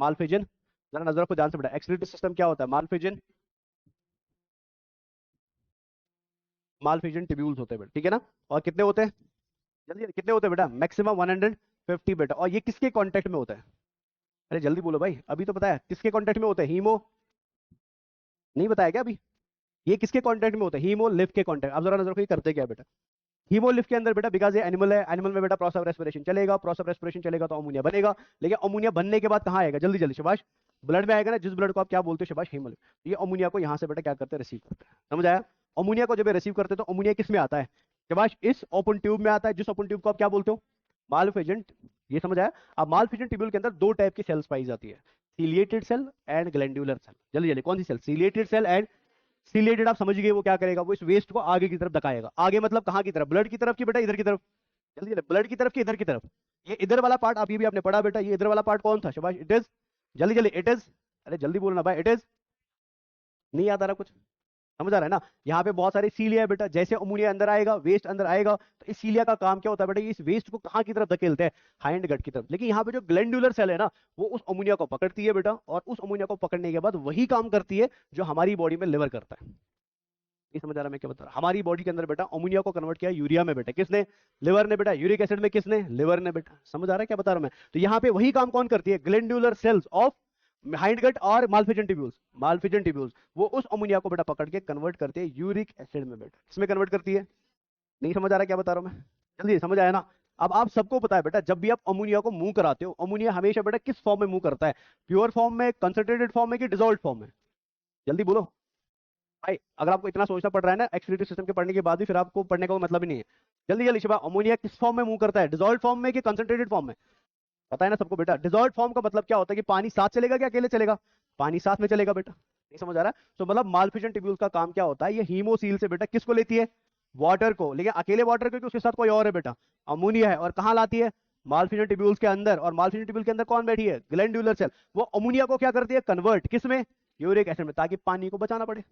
मालफिजन, जरा नजर को ध्यान से बेटा, एक्सक्रीटरी सिस्टम क्या होता है, मालफिजन, मालफिजन टिब्यूल्स होते हैं बेटा, ठीक है ना। और कितने होते हैं, जल्दी कितने होते हैं बेटा, मैक्सिमम 150 बेटा। और ये किसके कांटेक्ट में होता है, अरे जल्दी बोलो भाई, अभी तो बताया किसके कांटेक्ट में होते हैं, हीमो, नहीं बताया क्या अभी, ये किसके कांटेक्ट में होते हैं, हीमो लिफ के कांटेक्ट। अब जरा नजर को ये करते क्या है बेटा, हीमोलिफ के अंदर बेटा, बिकॉज ये एनिमल है, एनिमल में बेटा प्रोसेस ऑफ रेस्पिरेशन चलेगा, प्रोसेस ऑफ रेस्पिरेशन चलेगा तो अमोनिया बनेगा, लेकिन अमोनिया बनने के बाद कहाँ आएगा, जल्दी जल्दी शाबाश, ब्लड में आएगा ना, जिस ब्लड को आप क्या बोलते हो शाबाश, हीमोलिफ। ये अमोनिया को यहाँ से बेटा क्या करते हैं, रिसीव करते हैं, समझ आया। अमोनिया को जब रिसीव करते हैं तो अमोनिया किस में आता है शाबाश, इस ओपन ट्यूब में आता है, जिस ओपन ट्यूब को आप क्या बोलते हो, मालफिजन। ये समझ आया। अब मालफिजन ट्यूब्यूल के अंदर दो टाइप की सेल्स पाई जाती है, ciliated cell and glandular cell. जल्दी जल्दी कौन सी cell, ciliated cell and, ciliated आप समझ गए, वो क्या करेगा, वो इस वेस्ट को आगे की तरफ धकाएगा, आगे मतलब कहाँ की तरफ, ब्लड की तरफ की बेटा, इधर की तरफ, जल्दी जल्दी, ब्लड की तरफ की इधर की तरफ। ये इधर वाला पार्ट आप ये भी आपने पढ़ा बेटा, ये इधर वाला पार्ट कौन था शाबाश, इट इज, जल्दी जल्दी इट इज, अरे जल्दी बोलना भाई, इट इज, नहीं याद आ रहा कुछ, समझ आ रहा है ना। यहाँ पे बहुत सारे सीलिया है बेटा, जैसे अमोनिया अंदर आएगा, वेस्ट अंदर आएगा, तो इस सीलिया का काम क्या होता है बेटा, इस वेस्ट को कहाँ की तरफ धकेलते हैं, हाइंड गट की तरफ। लेकिन यहाँ पे जो ग्लैंडुलर सेल है ना, वो उस अमोनिया को पकड़ती है बेटा, और उस अमोनिया को पकड़ने के बाद वही काम करती है जो हमारी बॉडी में लिवर करता है। ये समझ आ रहा है मैं क्या बता रहा हूं, हमारी बॉडी के अंदर बेटा अमोनिया को कन्वर्ट किया यूरिया में बेटा, किसने, लिवर ने बेटा, यूरिक एसिड में किसने, लिवर ने बेटा, समझ आ रहा है क्या बता रहा हूं मैं। तो यहाँ पे वही काम कौन करती है, ग्लैंडुलर सेल्स ऑफ हाइंडगट और मालफिजन टिब्यूल्स, मालफिजन टिब्यूल्स, वो उस अमोनिया को बेटा पकड़ के कन्वर्ट करते हैं यूरिक एसिड में बेटा, किसमें कन्वर्ट करती है, नहीं समझ आ रहा क्या बता रहा हूं मैं, जल्दी समझ आया ना। अब आप सबको पता है बेटा, जब भी आप अमोनिया को मूव कराते हो, अमोनिया हमेशा बेटा किस फॉर्म में मूव करता है, प्योर फॉर्म में, कंसंट्रेटेड फॉर्म में, कि डिसॉल्व फॉर्म में, जल्दी बोलो भाई। अगर आपको इतना सोचना पड़ रहा है ना एक्सक्रीटरी सिस्टम के पढ़ने के बाद भी, फिर आपको पढ़ने का कोई मतलब ही नहीं है। जल्दी जल्दी शिवा, अमोनिया किस फॉर्म में मूव करता है, डिसॉल्व फॉर्म में कि कंसंट्रेटेड फॉर्म में, पता है ना सबको बेटा। डिसॉल्व फॉर्म का मतलब क्या होता है कि पानी साथ चलेगा क्या अकेले चलेगा, पानी साथ में चलेगा बेटा, नहीं समझ आ रहा है। तो मतलब मालफिजन टिब्यूल्स का काम क्या होता है, ये हीमोसील से बेटा किसको लेती है, वाटर को, लेकिन अकेले वाटर को, उसके साथ कोई और है बेटा, अमोनिया है, और कहाँ लाती है, मालफिजन टिब्यूल्स के अंदर। और मालफिजन टिब्यूल के अंदर कौन बैठी है, ग्लैंडुलर सेल, वो अमोनिया को क्या करती है, कन्वर्ट किसमें, यूरिक एसिड में, ताकि पानी को बचाना पड़े।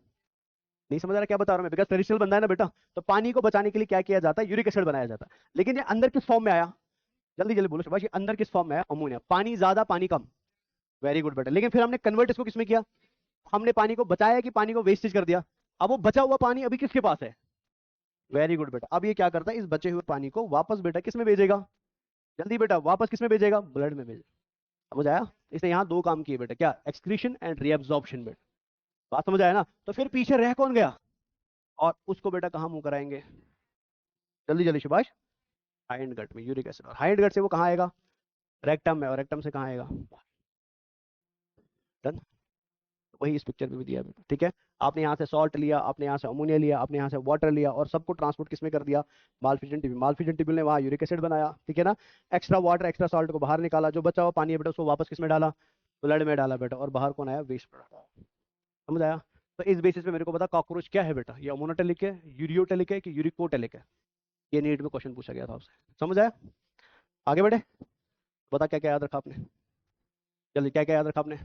नहीं समझ आ रहा क्या बता रहा हूं मैं, बिकॉज ट्रेडिशनल बंदा है ना बेटा, तो पानी को बचाने के लिए क्या किया जाता है, यूरिक एसिड बनाया जाता है। लेकिन ये अंदर किस फॉर्म में आया, जल्दी जल्दी बोलो शाबाश, ये अंदर किस फॉर्म में आया, अमोनिया, पानी ज्यादा पानी कम, वेरी गुड बेटा। लेकिन फिर हमने कन्वर्ट इसको किसमें किया, हमने पानी को बचाया कि पानी को वेस्टेज कर दिया, अब वो बचा हुआ पानी अभी किसके पास है, वेरी गुड बेटा। अब ये क्या करता है, इस बचे हुए पानी को वापस बेटा किसमें भेजेगा, जल्दी बेटा वापस किसमें भेजेगा, ब्लड में भेजेगा, समझ आया। इसने यहाँ दो काम किए बेटा, क्या, एक्सक्रीशन एंड रीअब्जॉर्प्शन बेटा, बात समझ आया ना। तो फिर पीछे रह कौन गया, और उसको बेटा कहाँ मुंह कराएंगे, जल्दी जल्दी शाबाश, हाइंड गट में यूरिक एसिड, और हाइंड गट से वो कहाँ आएगा, रेक्टम में, और रेक्टम से कहाँ आएगा, डन। वही इस पिक्चर में भी दिया है बेटा, ठीक है। आपने यहाँ से सॉल्ट लिया, आपने यहाँ से अमोनिया लिया, आपने यहाँ से वाटर लिया, और सबको ट्रांसपोर्ट किसमें कर दिया, मालफिजन टिब्यूल, मालफिजन टिब्यूल ने वहाँ यूरिक एसिड बनाया, ठीक है ना, एक्स्ट्रा वाटर एक्स्ट्रा सॉल्ट को बाहर निकाला, जो बचा हुआ पानी है बेटा उसको वापस किसमें डाला, ब्लड में डाला बेटा, और बाहर कौन आया, वेस्ट प्रोडक्ट, समझ आया। तो इस बेसिस पे मेरे को पता कॉकरोच क्या है बेटा, ये अमोनोटेलिक है, यूरियोटेलिक है कि यूरिकोटेलिक है, ये नीट में क्वेश्चन पूछा गया था आपसे, समझ आया। आगे बढ़े, बता क्या क्या याद रखा आपने, जल्दी क्या क्या याद रखा आपने,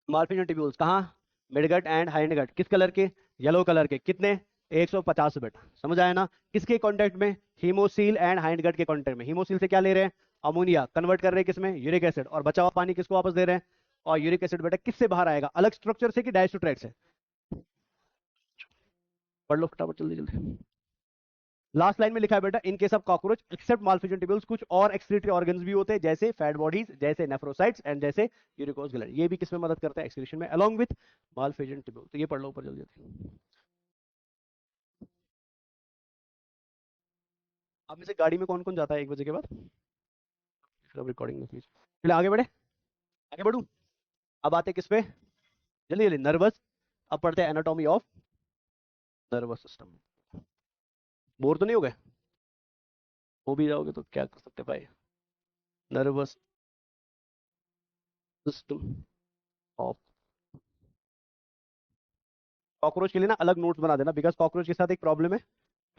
मार्फिन ट्यूब्यूल्स कहाँ, मिडगट एंड हाइंडगट, किस कलर के, येलो कलर के, कितने, 150 बेटा, समझ आया ना। किसके कांटेक्ट में, हीमोसील एंड हाइंडगट के कांटेक्ट में। हीमोसील से क्या ले रहे हैं, अमोनिया, कन्वर्ट कर रहे हैं किसमें, यूरिक एसिड, और बचा हुआ पानी किसको वापस दे रहे हैं, और यूरिक एसिड बेटा किससे बाहर आएगा, अलग स्ट्रक्चर से कि डायस्ट्रोट्रैक्ट से, पढ़ लो फटाफट जल्दी जल्दी। लास्ट लाइन में लिखा है बेटा, in case of cockroach except Malpighian tubules, कुछ और एक्सक्रीटरी ऑर्गन्स भी होते हैं, जैसे फैट बॉडीज, जैसे नेफ्रोसाइट्स एंड जैसे यूरिकोस ग्लैंड, ये भी किसमें मदद करते हैं, एक्सक्रीशन में, अलोंग विथ मालफिजन टिब्यूल। तो ये पढ़ लो ऊपर जल्दी जल्दी। आप में से गाड़ी में कौन कौन जाता है 1 बजे के बाद, फिर अब रिकॉर्डिंग में प्लीज, चलिए आगे बढ़े, आगे बढ़ू। अब आते किस पे, जल्दी जल्दी, नर्वस। अब पढ़ते हैं anatomy of nervous system. Bore तो नहीं हो गए, हो भी जाओगे तो क्या कर सकते हैं भाई, नर्वस सिस्टम ऑफ, कॉकरोच के लिए ना अलग नोट्स बना देना, बिकॉज कॉकरोच के साथ एक प्रॉब्लम है,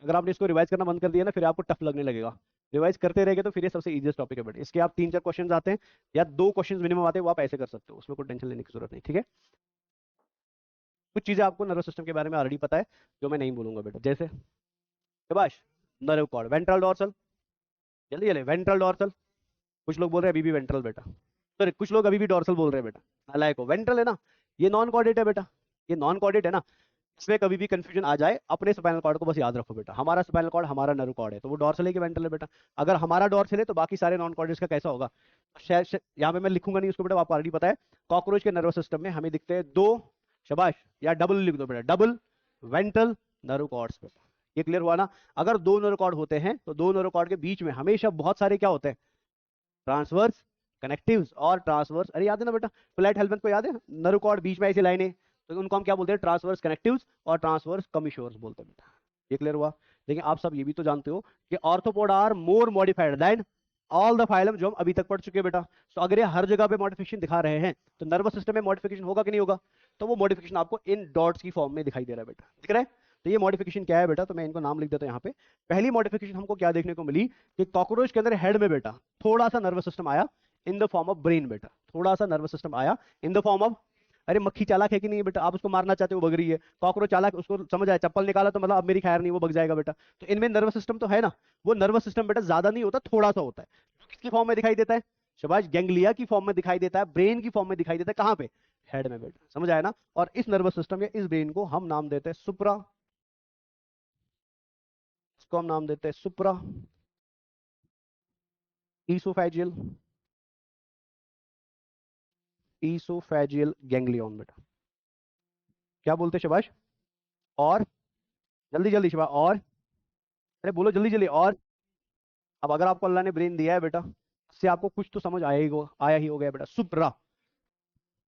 अगर आपने इसको रिवाइज करना बंद कर दिया ना, फिर आपको टफ लगने लगेगा। रिवाइज करते रहेंगे तो फिर ये सबसे इजीएस्ट टॉपिक है बेटा, इसके आप 3-4 क्वेश्चन आते हैं, या 2 क्वेश्चन मिनिमम आते हैं, वो आप ऐसे कर सकते हो, उसमें कोई टेंशन लेने की जरूरत नहीं, ठीक है। कुछ चीजें आपको नर्वस सिस्टम के बारे में ऑलरेडी पता है, जो मैं नहीं बोलूंगा बेटा, जैसे Subhash, nerve cord, ventral dorsal, जल्दी जल्दी, वेंट्रल डॉर्सल, कुछ लोग बोल रहे हैं अभी भी वेंट्रल बेटा, तो कुछ लोग अभी भी डॉर्सल बोल रहे हैं बेटा, नालायक हो। वेंट्रल है ना, ये नॉन कॉर्डेट है बेटा, ये नॉन कॉर्डेट है ना, इसमें कभी भी कंफ्यूजन आ जाए अपने स्पाइनल कॉर्ड को बस याद रखो बेटा, हमारा स्पाइनल कॉर्ड हमारा नर्व कॉर्ड है, तो वो डॉर्सल है कि वेंट्रल है बेटा। अगर हमारा डॉर्सल है तो बाकी सारे नॉन कॉर्डेट्स का कैसा होगा, शायद यहाँ पे मैं लिखूंगा नहीं उसको बेटा, आपको ऑलरेडी पता है। कॉकरोच के नर्वस सिस्टम में हमें दिखते हैं दो, शाबाश, या डबल लिख दो बेटा, डबल वेंट्रल नर्व कॉर्ड्स बेटा। ये क्लियर हुआ ना। अगर दो नर्व कॉर्ड होते हैं तो दो नर्व कॉर्ड के बीच में हमेशा बहुत सारे क्या होते हैं, ट्रांसवर्स कनेक्टिव्स और ट्रांसवर्स, अरे याद है ना बेटा, फ्लैट हेलमेट को याद है, नर्व कॉर्ड बीच में ऐसी लाइनें, तो उनको हम क्या बोलते हैं, ट्रांसवर्स कनेक्टिव्स और ट्रांसवर्स कमिश्योर्स बोलते हैं बेटा। ये क्लियर हुआ। लेकिन आप सब ये भी तो जानते हो कि arthropod are more modified than all the phylum जो हम अभी तक पढ़ चुके हैं बेटा। तो अगर ये हर जगह पे मॉडिफिकेशन दिखा रहे हैं तो नर्वस सिस्टम में मॉडिफिकेशन होगा कि नहीं होगा, तो वो मॉडिफिकेशन आपको इन डॉट्स की फॉर्म में दिखाई दे रहा है बेटा, दिख रहा है। तो ये मॉडिफिकेशन क्या है बेटा, तो मैं इनको नाम लिख देता हूं यहाँ पे। पहली मॉडिफिकेशन हमको क्या देखने को मिली कि कॉकरोच के अंदर हेड में बेटा थोड़ा सा नर्वस सिस्टम आया in the form of brain बेटा, थोड़ा सा नर्वस सिस्टम आया इन द फॉर्म ऑफ, अरे मक्खी चालाक है कि नहीं बेटा, आप उसको मारना चाहते हो, भग रही है, कॉकरोच चालाक, उसको समझ आया, चप्पल निकाला तो मतलब अब मेरी खैर नहीं, वो भग जाएगा बेटा। तो इनमें नर्वस सिस्टम तो है ना, वो नर्वस सिस्टम बेटा ज्यादा नहीं होता, थोड़ा सा होता है, जो किसकी फॉर्म में दिखाई देता है, शाबाश, गैंग्लिया की फॉर्म में दिखाई देता है, ब्रेन की फॉर्म में दिखाई देता है, कहां पे, हेड में बेटा, समझ आया ना। और इस नर्वस सिस्टम या इस ब्रेन को हम नाम देते हैं सुप्रा, इसको हम नाम देते हैं सुप्रा ईसोफेजियल, ईसोफेजियल गैंग्लियन बेटा। क्या बोलते हैं शाबाश, और जल्दी जल्दी शाबाश, और अरे बोलो जल्दी जल्दी, और अब अगर आपको अल्लाह ने ब्रेन दिया है बेटा, इससे आपको कुछ तो समझ आया ही हो गया बेटा, सुप्रा,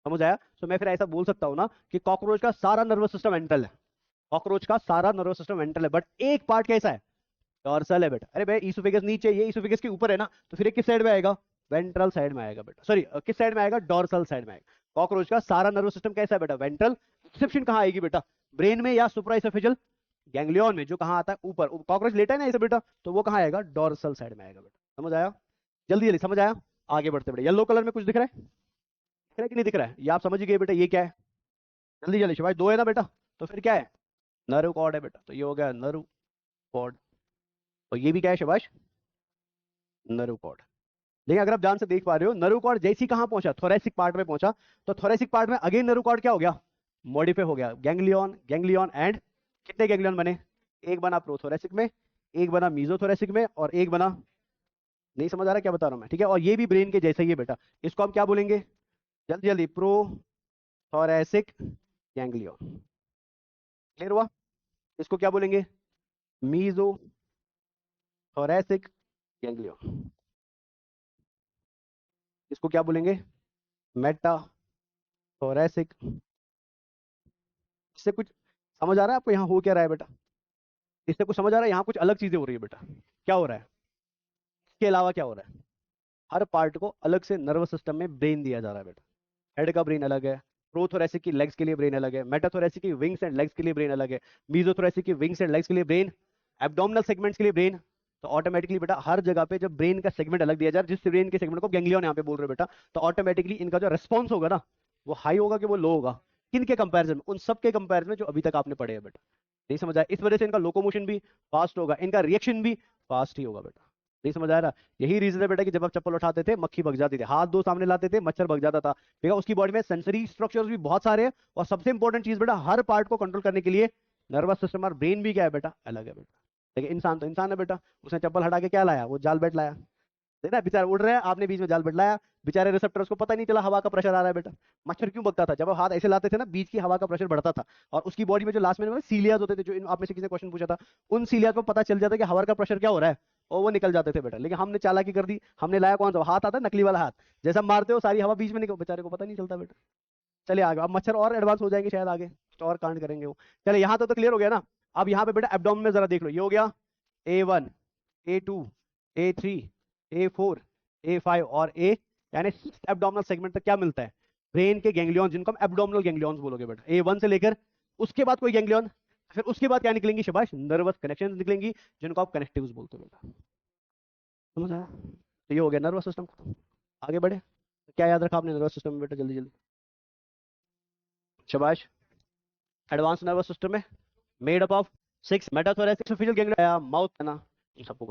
समझ आया। तो मैं फिर ऐसा बोल सकता हूं ना कि कॉकरोच का सारा नर्वस सिस्टम वेंट्रल है, कॉकरोच का सारा नर्वस सिस्टम वेंट्रल है, बट एक पार्ट कैसा है, डॉर्सल है बेटा। अरे भाई ईसोफेगस नीचे, ये ईसोफेगस के ऊपर है ना, तो फिर ये किस साइड में आएगा, वेंट्रल साइड में आएगा बेटा, सॉरी किस साइड में आएगा, डॉर्सल साइड में आएगा। कॉकरोच का सारा नर्वस सिस्टम कैसा है बेटा, वेंट्रल, एक्सेप्शन कहां आएगी बेटा, ब्रेन में या सुप्राइसोफेजियल गैंग्लियन में, जो कहां आता है ऊपर, कॉकरोच लेटा है ना ऐसे बेटा, तो वो कहां आएगा, डॉर्सल साइड में आएगा बेटा, समझ आया, जल्दी जल्दी समझ आया। आगे बढ़ते बेटा, येलो कलर में कुछ दिख रहा है, दिख रहा है कि नहीं दिख रहा है, ये आप समझ ही गए बेटा, ये क्या है, जल्दी जल्दी शाबाश, दो है ना बेटा, तो फिर क्या है, नर्व कॉर्ड है बेटा, तो ये हो गया नर्व कॉर्ड, और ये भी क्या है शाबाश, नर्व कॉर्ड। लेकिन अगर आप ध्यान से देख पा रहे हो, नर्व कॉर्ड जैसी कहां पहुंचा, थोरेसिक पार्ट में पहुंचा, तो थोरेसिक पार्ट में अगेन नर्व कॉर्ड क्या हो गया, मॉडिफाई हो गया, गैंग्लियन गैंग्लियन एंड, कितने गैंग्लियन बने, एक बना प्रोथोरेसिक में, एक बना मीजोथोरेसिक में, और एक बना, नहीं समझ आ रहा क्या बता रहा हूं मैं, ठीक है। और ये भी ब्रेन के जैसे ही है बेटा, इसको हम क्या बोलेंगे, जल्दी जल्दी, प्रोथोरेसिक गैंग्लियन, क्लियर हुआ। इसको क्या बोलेंगे, मीजोथोरेसिक गैंग्लियन, इसको क्या बोलेंगे, मेटाथोरेसिक। इससे कुछ समझ आ रहा है आपको यहाँ हो क्या रहा है बेटा, इससे कुछ समझ आ रहा है, यहाँ कुछ अलग चीजें हो रही है बेटा, क्या हो रहा है, इसके अलावा क्या हो रहा है, हर पार्ट को अलग से नर्वस सिस्टम में ब्रेन दिया जा रहा है बेटा। हेड का ब्रेन अलग है, प्रोथोरेसिक की लेग्स के लिए ब्रेन अलग है, मेटाथोरेसिक की विंग्स एंड लेग्स के लिए ब्रेन अलग है, मीजोथोरेसिक की विंग्स एंड लेग्स के लिए ब्रेन, एब्डोमिनल सेगमेंट्स के लिए ब्रेन। तो ऑटोमेटिकली बेटा हर जगह पे जब ब्रेन का सेगमेंट अलग दिया जाए, जिस ब्रेन के सेगमेंट को गैंग्लियन यहाँ पे बोल रहे हो बेटा, तो ऑटोमेटिकली इनका जो रिस्पॉन्स होगा ना, वो हाई होगा कि वो लो होगा, किन के कंपेरिजन में, उन सब के कंपेरिजन में जो अभी तक आपने पढ़े हैं बेटा। नहीं समझ आया, इस वजह से इनका लोकोमोशन भी फास्ट होगा, इनका रिएक्शन भी फास्ट ही होगा बेटा। नहीं समझ आ रहा, यही रीजन है बेटा कि जब आप चप्पल उठाते थे मक्खी भग जाती थी, हाथ दो सामने लाते थे मच्छर भग जाता था, ठीक है। उसकी बॉडी में सेंसरी स्ट्रक्चर्स भी बहुत सारे हैं, और सबसे इंपॉर्टेंट चीज बेटा, हर पार्ट को कंट्रोल करने के लिए नर्वस सिस्टम और ब्रेन भी क्या है बेटा, अलग है बेटा। लेकिन इंसान तो इंसान है बेटा, उसने चप्पल हटा के क्या लाया, वो जाल बेट लाया, देखना बेचारा उड़ रहा है, आपने बीच में जाल बेट लाया, बेचारे रिसेप्टर्स को पता नहीं चला हवा का प्रेशर आ रहा है बेटा। मच्छर क्यों भगता था, जब आप हाथ ऐसे लाते थे ना, बीच की हवा का प्रेशर बढ़ता था, और उसकी बॉडी में जो लास्ट में सीलियाज होते थे, जो आप में से किसी ने क्वेश्चन पूछा था, उन सीलियाज को पता चल जाता है कि हवा का प्रेशर क्या हो रहा है, और वो निकल जाते थे बेटा। लेकिन हमने चालाकी कर दी, हमने लाया कौन सा हाथ, आता है नकली वाला हाथ, जैसा मारते हो सारी हवा बीच में निकल, बेचारे को पता नहीं चलता बेटा। चलिए आगे, अब मच्छर और एडवांस हो जाएंगे शायद आगे, तो और कांड करेंगे वो। चलिए यहाँ तो क्लियर हो गया ना। अब यहाँ पे बेटा एब्डोमेन में जरा देख लो, ये हो गया A1, A2, A3, A4, A5 और A, यानी 6 एब्डोमिनल सेगमेंट तक क्या मिलता है, ब्रेन के गैंग्लियन, जिनको हम एब्डोमिनल गैंग्लियंस बोलोगे बेटा, A1 से लेकर, उसके बाद कोई गैंग्लियन, फिर उसके बाद क्या निकलेंगी शाबाश, नर्वस कनेक्शन निकलेंगी, जिनको आप कनेक्टिव्स बोलते हो बेटा। समझ आया, तो ये हो गया नर्वस सिस्टम। आगे बढ़े, क्या याद रखा आपने नर्वस सिस्टम में बेटा, जल्दी जल्दी शाबाश। एडवांस नर्वस सिस्टम में made up of 6 metathoracic superficial ganglia, mouth है ना, इन सबको